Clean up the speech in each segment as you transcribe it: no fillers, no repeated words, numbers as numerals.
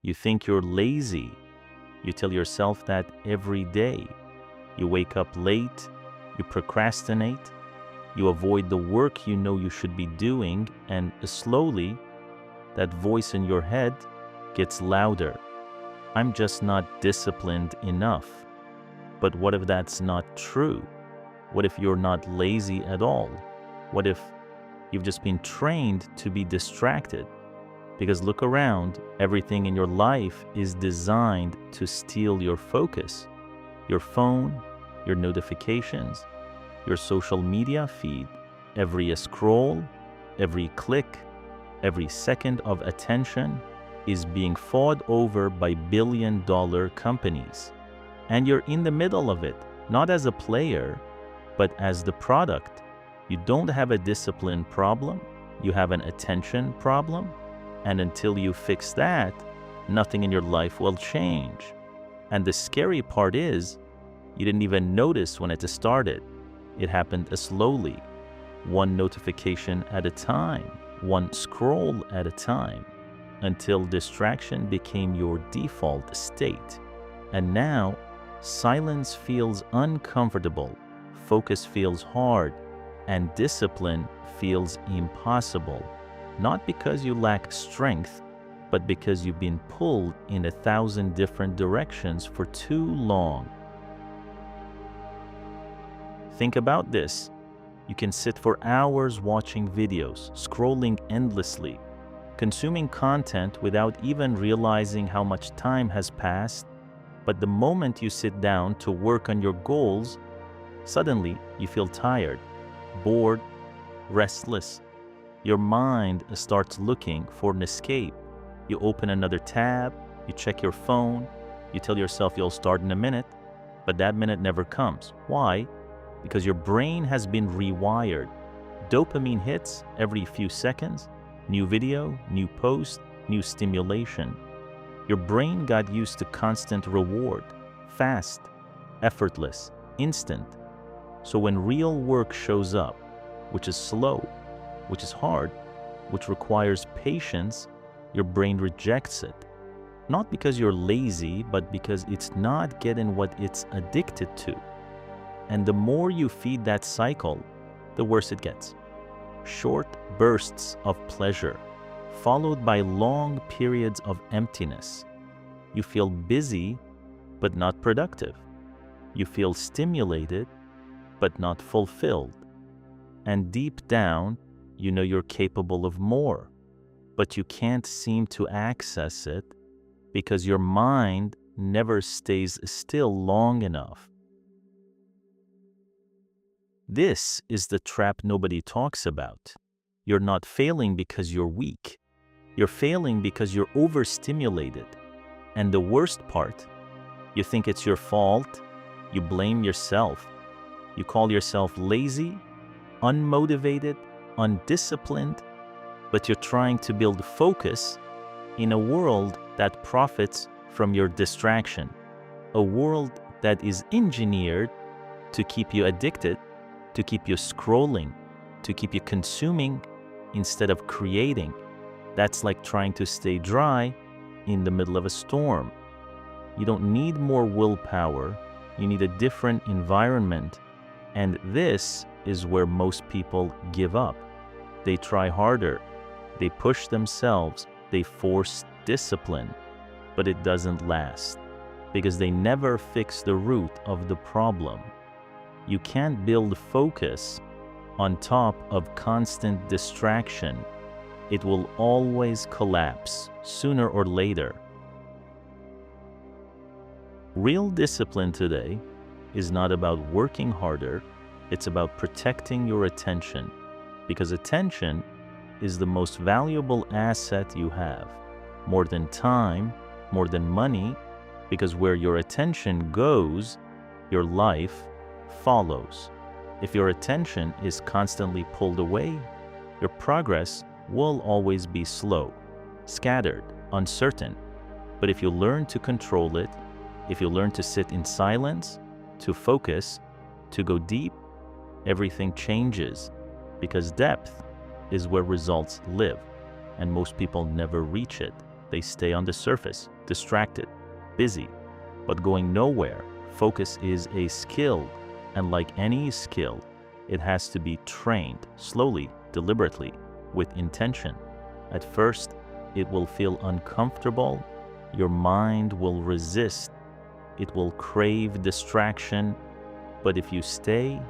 You think you're lazy. You tell yourself that every day. You wake up late. You procrastinate. You avoid the work you know you should be doing, and slowly, that voice in your head gets louder. I'm just not disciplined enough. But what if that's not true? What if you're not lazy at all? What if you've just been trained to be distracted? Because look around, everything in your life is designed to steal your focus. Your phone, your notifications, your social media feed, every scroll, every click, every second of attention is being fought over by billion-dollar companies. And you're in the middle of it, not as a player, but as the product. You don't have a discipline problem, you have an attention problem, and until you fix that, nothing in your life will change. And the scary part is, you didn't even notice when it started. It happened slowly, one notification at a time, one scroll at a time, until distraction became your default state. And now, silence feels uncomfortable, focus feels hard, and discipline feels impossible. Not because you lack strength, but because you've been pulled in 1,000 different directions for too long. Think about this. You can sit for hours watching videos, scrolling endlessly, consuming content without even realizing how much time has passed. But the moment you sit down to work on your goals, suddenly you feel tired, bored, restless. Your mind starts looking for an escape. You open another tab, you check your phone, you tell yourself you'll start in a minute, but that minute never comes. Why? Because your brain has been rewired. Dopamine hits every few seconds, new video, new post, new stimulation. Your brain got used to constant reward, fast, effortless, instant. So when real work shows up, which is slow, which is hard, which requires patience, your brain rejects it. Not because you're lazy, but because it's not getting what it's addicted to. And the more you feed that cycle, the worse it gets. Short bursts of pleasure, followed by long periods of emptiness. You feel busy, but not productive. You feel stimulated, but not fulfilled. And deep down, you know you're capable of more, but you can't seem to access it because your mind never stays still long enough. This is the trap nobody talks about. You're not failing because you're weak. You're failing because you're overstimulated. And the worst part, you think it's your fault, you blame yourself, you call yourself lazy, unmotivated, undisciplined, but you're trying to build focus in a world that profits from your distraction, a world that is engineered to keep you addicted, to keep you scrolling, to keep you consuming instead of creating. That's like trying to stay dry in the middle of a storm. You don't need more willpower, you need a different environment. And this is where most people give up. They try harder, they push themselves, they force discipline, but it doesn't last because they never fix the root of the problem. You can't build focus on top of constant distraction. It will always collapse sooner or later. Real discipline today is not about working harder, it's about protecting your attention, because attention is the most valuable asset you have, more than time, more than money, because where your attention goes, your life follows. If your attention is constantly pulled away, your progress will always be slow, scattered, uncertain. But if you learn to control it, if you learn to sit in silence, to focus, to go deep, everything changes, because depth is where results live, and most people never reach it. They stay on the surface, distracted, busy, but going nowhere. Focus is a skill, and like any skill, it has to be trained slowly, deliberately, with intention. At first, it will feel uncomfortable. Your mind will resist. It will crave distraction. But if you stay,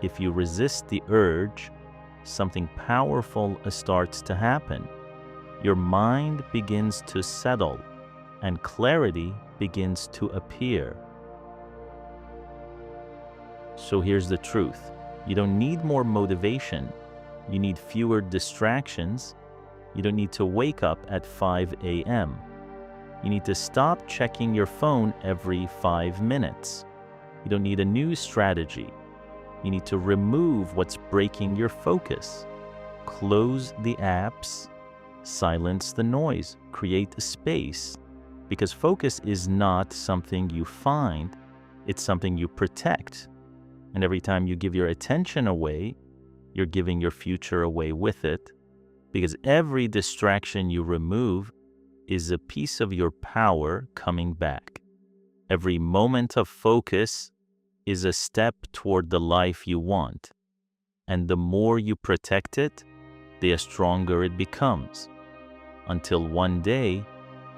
if you resist the urge, something powerful starts to happen. Your mind begins to settle, and clarity begins to appear. So here's the truth. You don't need more motivation. You need fewer distractions. You don't need to wake up at 5 a.m. You need to stop checking your phone every 5 minutes. You don't need a new strategy. You need to remove what's breaking your focus. Close the apps, silence the noise, create a space. Because focus is not something you find, it's something you protect. And every time you give your attention away, you're giving your future away with it. Because every distraction you remove is a piece of your power coming back. Every moment of focus is a step toward the life you want. And the more you protect it, the stronger it becomes. Until one day,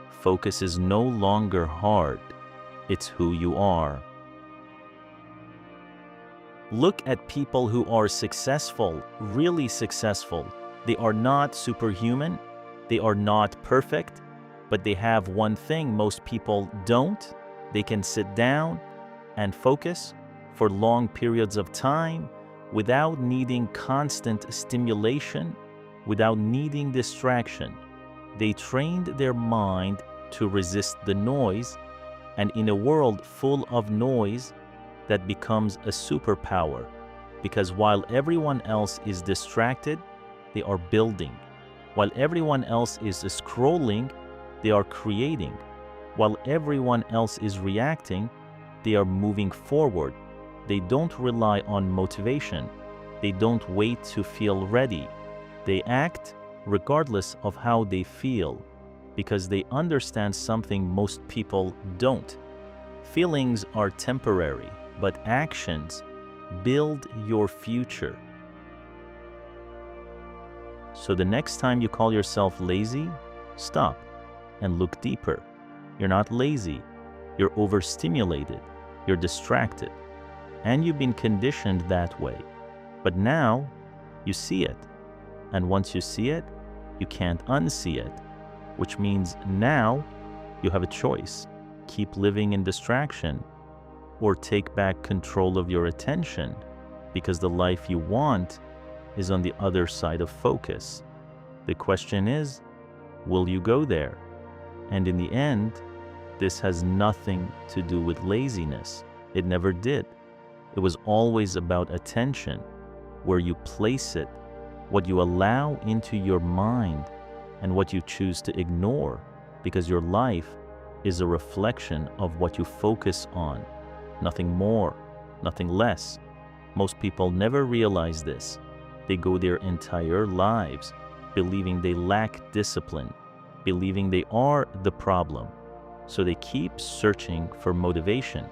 focus is no longer hard. It's who you are. Look at people who are successful, really successful. They are not superhuman. They are not perfect, but they have one thing most people don't. They can sit down and focus for long periods of time without needing constant stimulation, without needing distraction. They trained their mind to resist the noise, and in a world full of noise, that becomes a superpower. Because while everyone else is distracted, they are building. While everyone else is scrolling, they are creating. While everyone else is reacting, they are moving forward. They don't rely on motivation. They don't wait to feel ready. They act regardless of how they feel, because they understand something most people don't. Feelings are temporary, but actions build your future. So the next time you call yourself lazy, stop and look deeper. You're not lazy. You're overstimulated. You're distracted. And you've been conditioned that way. But now you see it. And once you see it, you can't unsee it. Which means now you have a choice. Keep living in distraction, or take back control of your attention, because the life you want is on the other side of focus. The question is, will you go there? And in the end, this has nothing to do with laziness. It never did. It was always about attention, where you place it, what you allow into your mind, and what you choose to ignore, because your life is a reflection of what you focus on. Nothing more, nothing less. Most people never realize this. They go their entire lives believing they lack discipline, believing they are the problem. So they keep searching for motivation,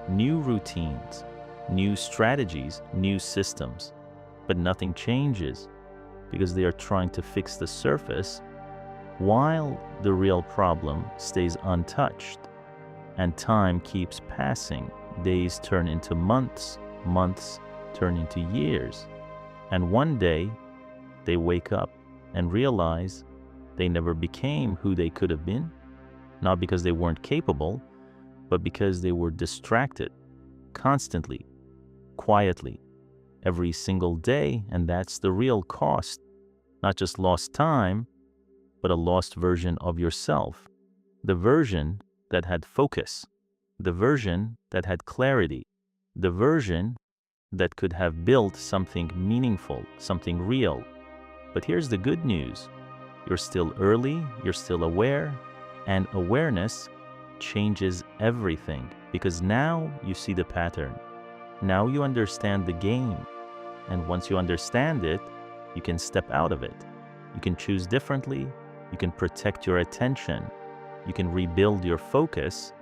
new routines, new strategies, new systems. But nothing changes because they are trying to fix the surface while the real problem stays untouched. And time keeps passing. Days turn into months, months turn into years. And one day, they wake up and realize they never became who they could have been, not because they weren't capable, but because they were distracted, constantly, quietly, every single day. And that's the real cost. Not just lost time, but a lost version of yourself. The version that had focus, the version that had clarity, the version that could have built something meaningful, something real. But here's the good news. You're still early, you're still aware, and awareness changes everything, because now you see the pattern. Now you understand the game. And once you understand it, you can step out of it. You can choose differently. You can protect your attention. You can rebuild your focus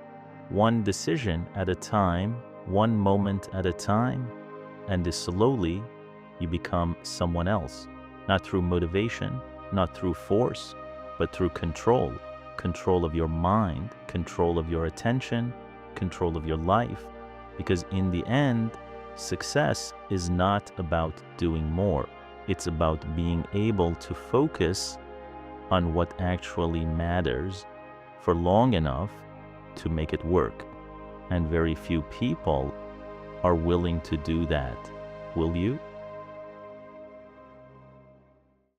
one decision at a time, one moment at a time, and slowly you become someone else. Not through motivation, not through force, but through control. Control of your mind, control of your attention, control of your life. Because in the end, success is not about doing more. It's about being able to focus on what actually matters for long enough to make it work. And very few people are willing to do that. Will you?